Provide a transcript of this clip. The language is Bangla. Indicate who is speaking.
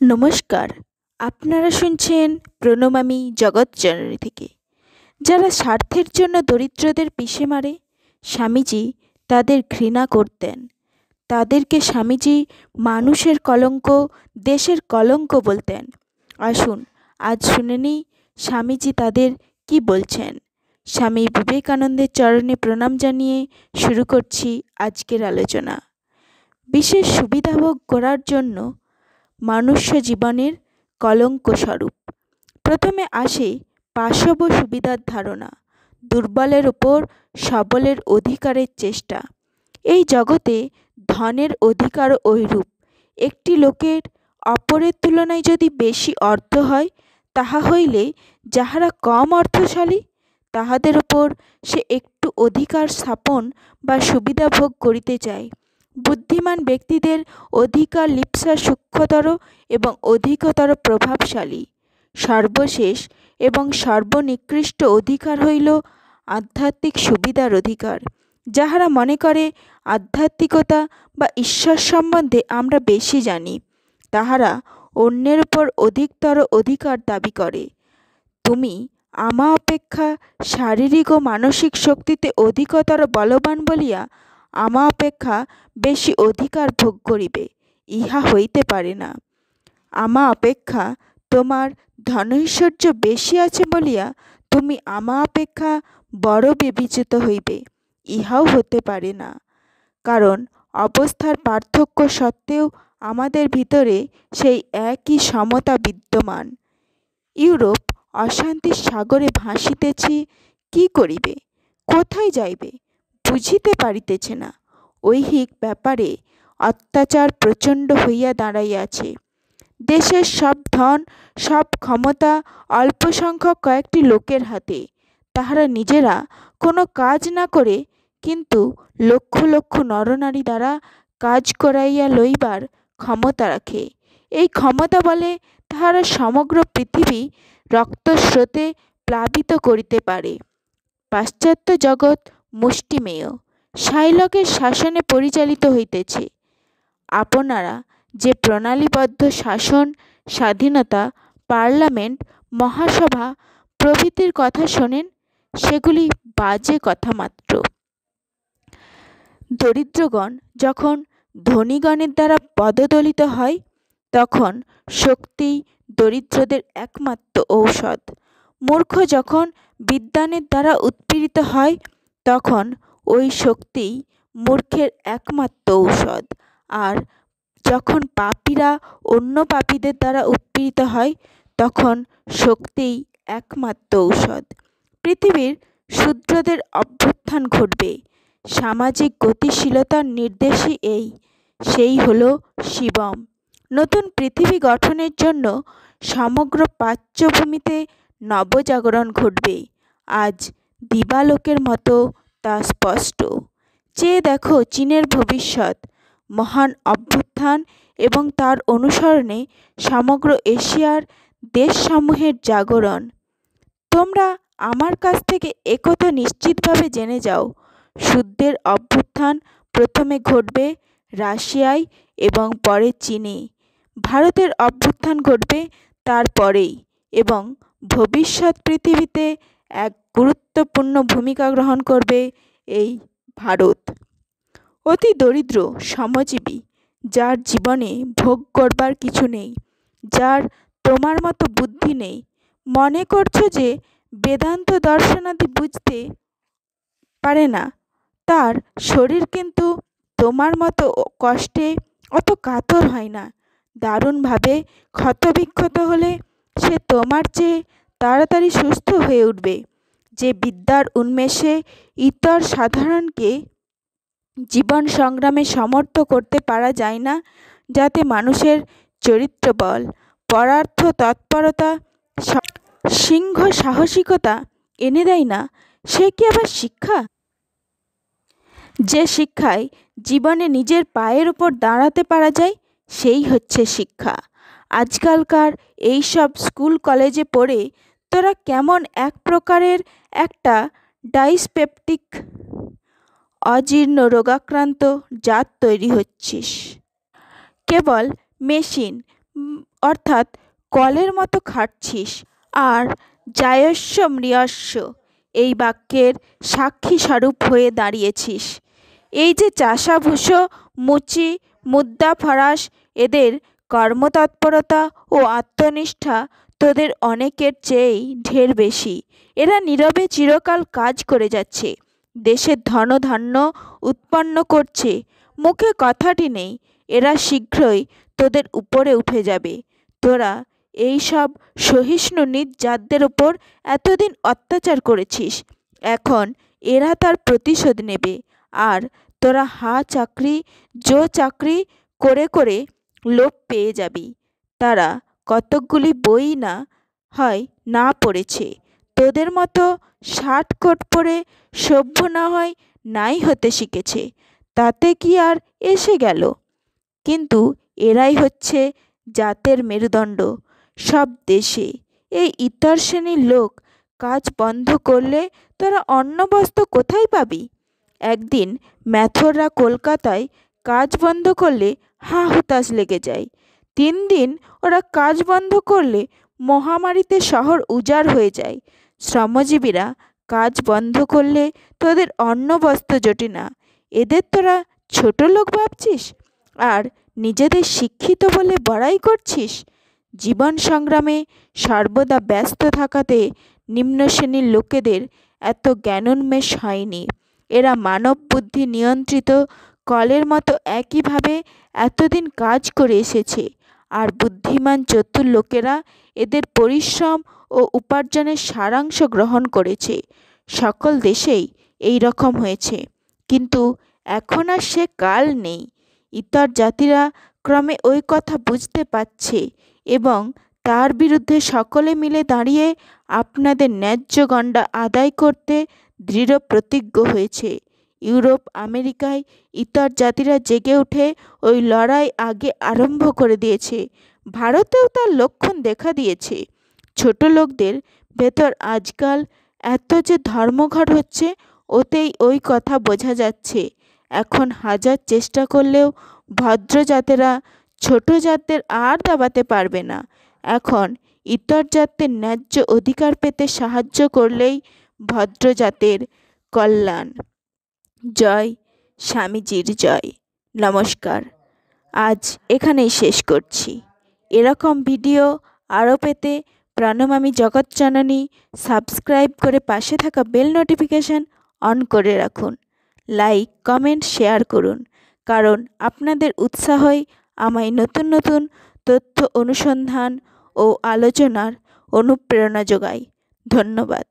Speaker 1: নমস্কার। আপনারা শুনছেন প্রণমামী জগৎজননী থেকে। যারা স্বার্থের জন্য দরিদ্রদের পিষে মারে, স্বামীজি তাদের ঘৃণা করতেন। তাদেরকে স্বামীজি মানুষের কলঙ্ক, দেশের কলঙ্ক বলতেন। আসুন আজ শুনে নিই স্বামীজি তাদের কি বলছেন। স্বামী বিবেকানন্দের চরণে প্রণাম জানিয়ে শুরু করছি আজকের আলোচনা। বিশেষ সুবিধা ভোগ করার জন্য মনুষ্য জীবনের কলঙ্ক স্বরূপ। প্রথমে আসে পাশব সুবিধার ধারণা, দুর্বলের ওপর সবলের অধিকারের চেষ্টা। এই জগতে ধনের অধিকারও ঐরূপ। একটি লোকের অপরের তুলনায় যদি বেশি অর্থ হয়, তাহা হইলে যাহারা কম অর্থশালী তাহাদের ওপর সে একটু অধিকার স্থাপন বা সুবিধা ভোগ করিতে চায়। বুদ্ধিমান ব্যক্তিদের অধিকার লিপ্সা সূক্ষ্মতর এবং অধিকতর প্রভাবশালী। সর্বশেষ এবং সর্বনিকৃষ্ট অধিকার হইল আধ্যাত্মিক সুবিধার অধিকার। যাহারা মনে করে আধ্যাত্মিকতা বা ঈশ্বর সম্বন্ধে আমরা বেশি জানি, তাহারা অন্যের উপর অধিকতর অধিকার দাবি করে। তুমি আমা অপেক্ষা শারীরিক ও মানসিক শক্তিতে অধিকতর বলবান বলিয়া আমা অপেক্ষা বেশি অধিকার ভোগ করিবে, ইহা হইতে পারে না। আমা অপেক্ষা তোমার ধনৈশ্বর্য বেশি আছে বলিয়া তুমি আমা অপেক্ষা বড় বিবেচিত হইবে, ইহাও হতে পারে না। কারণ অবস্থার পার্থক্য সত্ত্বেও আমাদের ভিতরে সেই একই সমতা বিদ্যমান। ইউরোপ অশান্তির সাগরে ভাসিতেছে, কি করিবে, কোথায় যাইবে বুঝিতে পারিতেছে না। ঐহিক ব্যাপারে অত্যাচার প্রচণ্ড হইয়া দাঁড়াইয়াছে। দেশের সব ধন, সব ক্ষমতা অল্প সংখ্যক কয়েকটি লোকের হাতে। তাহারা নিজেরা কোনো কাজ না করে কিন্তু লক্ষ লক্ষ নরনারী দ্বারা কাজ করাইয়া লইবার ক্ষমতা রাখে। এই ক্ষমতা বলে তাহারা সমগ্র পৃথিবী রক্তস্রোতে প্লাবিত করিতে পারে। পাশ্চাত্য জগৎ মুষ্টিমেয়, শাইলকের শাসনে পরিচালিত হইতেছে। আপনারা যে প্রণালীবদ্ধ শাসন, স্বাধীনতা, পার্লামেন্ট, মহাসভা প্রভৃতির কথা শোনেন, সেগুলি বাজে কথা মাত্র। দরিদ্রগণ যখন ধনীগণের দ্বারা পদদলিত হয়, তখন শক্তি দরিদ্রদের একমাত্র ঔষধ। মূর্খ যখন বিদ্বানের দ্বারা উৎপীড়িত হয়, তখন ওই শক্তিই মূর্খের একমাত্র ঔষধ। আর যখন পাপীরা অন্য পাপীদের দ্বারা উৎপীড়িত হয়, তখন শক্তিই একমাত্র ঔষধ। পৃথিবীর শূদ্রদের অভ্যুত্থান ঘটবে। সামাজিক গতিশীলতার নির্দেশই এই, সেই হল শিবম। নতুন পৃথিবী গঠনের জন্য সমগ্র প্রাচ্যভূমিতে নবজাগরণ ঘটবে। আজ দিবালোকের মতো তা স্পষ্ট। চেয়ে দেখো চীনের ভবিষ্যৎ, মহান অভ্যুত্থান এবং তার অনুসরণে সমগ্র এশিয়ার দেশসমূহের জাগরণ। তোমরা আমার কাছ থেকে একথা নিশ্চিতভাবে জেনে যাও, শূদ্রের অভ্যুত্থান প্রথমে ঘটবে রাশিয়ায় এবং পরে চীনে। ভারতের অভ্যুত্থান ঘটবে তারপরেই এবং ভবিষ্যৎ পৃথিবীতে এক গুরুত্বপূর্ণ ভূমিকা গ্রহণ করবে এই ভারত। অতি দরিদ্র শ্রমজীবী, যার জীবনে ভোগ করবার কিছু নেই, যার তোমার মতো বুদ্ধি নেই, মনে করছো যে বেদান্ত দর্শনাদি বুঝতে পারে না, তার শরীর কিন্তু তোমার মতো কষ্টে অত কাতর হয় না। দারুণভাবে ক্ষতবিক্ষত হলে সে তোমার চেয়ে তাড়াতাড়ি সুস্থ হয়ে উঠবে। যে বিদ্যার উন্মেষে ইতর সাধারণকে জীবন সংগ্রামে সমর্থ করতে পারা যায় না, যাতে মানুষের চরিত্রবল, পরার্থ তৎপরতা, সিংহ সাহসিকতা এনে দেয় না, সে কি আবার শিক্ষা? যে শিক্ষায় জীবনে নিজের পায়ের উপর দাঁড়াতে পারা যায়, সেই হচ্ছে শিক্ষা। আজকালকার এইসব স্কুল কলেজে পড়ে তোরা কেমন এক প্রকারের একটা ডাইসপেপটিক অজীর্ণ রোগাক্রান্ত জাত তৈরি হচ্ছিস। কেবল মেশিন অর্থাৎ কলের মতো খাটছিস আর জায়স্য ম্রিয়স্য এই বাক্যের সাক্ষী স্বরূপ হয়ে দাঁড়িয়েছিস। এই যে চাষাভুষো, মুচি, মুদ্রা ফরাস, এদের কর্মতৎপরতা ও আত্মনিষ্ঠা তোদের অনেকের চেয়েই ঢের বেশি। এরা নীরবে চিরকাল কাজ করে যাচ্ছে, দেশের ধনধান্য উৎপন্ন করছে, মুখে কথাটি নেই। এরা শীঘ্রই তোদের উপরে উঠে যাবে। তোরা এই সব সহিষ্ণু নিজ জাতদের ওপর এতদিন অত্যাচার করেছিস, এখন এরা তার প্রতিশোধ নেবে। আর তোরা চাকরি চাকরি করে করে লোভ পেয়ে যাবি। তারা কতকগুলি বই না পড়েছে, তোদের মতো 60 কোট পরে সভ্য না হয় নাই হতে শিখেছে, তাতে কি আর এসে গেল। কিন্তু এরাই হচ্ছে জাতের মেরুদণ্ড সব দেশে। এই ইতর শ্রেণীর লোক কাজ বন্ধ করলে তোরা অন্ন বস্ত্র কোথায় পাবি? একদিন ম্যাথররা কলকাতায় কাজ বন্ধ করলে হুতাশ লেগে যায়। 3 দিন ওরা কাজ বন্ধ করলে মহামারীতে শহর উজাড় হয়ে যায়। শ্রমজীবীরা কাজ বন্ধ করলে তোদের অন্ন বস্ত্র জোটে না। এদের তোরা ছোট লোক ভাবছিস আর নিজেদের শিক্ষিত বলে বড়াই করছিস। জীবন সংগ্রামে সর্বদা ব্যস্ত থাকাতে নিম্ন শ্রেণীর লোকেদের এত জ্ঞানোন্মেষ হয়নি। এরা মানব বুদ্ধি নিয়ন্ত্রিত কলের মতো একইভাবে এতদিন কাজ করে এসেছে, আর বুদ্ধিমান চতুর লোকেরা এদের পরিশ্রম ও উপার্জনের সারাংশ গ্রহণ করেছে। সকল দেশেই এই রকম হয়েছে, কিন্তু এখন আর সে কাল নেই। ইতর জাতিরা ক্রমে ওই কথা বুঝতে পারছে এবং তার বিরুদ্ধে সকলে মিলে দাঁড়িয়ে আপনাদের ন্যায্য গণ্ডা আদায় করতে দৃঢ় প্রতিজ্ঞ হয়েছে। ইউরোপ আমেরিকায় ইতর জাতিরা জেগে উঠে ওই লড়াই আগে আরম্ভ করে দিয়েছে। ভারতেও তার লক্ষণ দেখা দিয়েছে। ছোট লোকদের ভেতর আজকাল এত যে ধর্মঘট হচ্ছে, ওতেই ওই কথা বোঝা যাচ্ছে। এখন হাজার চেষ্টা করলেও ভদ্র জাতেরা ছোট জাতদের আর দাবাতে পারবে না। এখন ইতর জাতের ন্যায্য অধিকার পেতে সাহায্য করলেই ভদ্র জাতের কল্যাণ। জয় স্বামীজির জয়। নমস্কার, আজ এখানেই শেষ করছি। এরকম ভিডিও আরও পেতে প্রণমামী জগৎজননী সাবস্ক্রাইব করে পাশে থাকা বেল নোটিফিকেশান অন করে রাখুন। লাইক, কমেন্ট, শেয়ার করুন, কারণ আপনাদের উৎসাহই আমায় নতুন নতুন তথ্য অনুসন্ধান ও আলোচনার অনুপ্রেরণা যোগায়। ধন্যবাদ।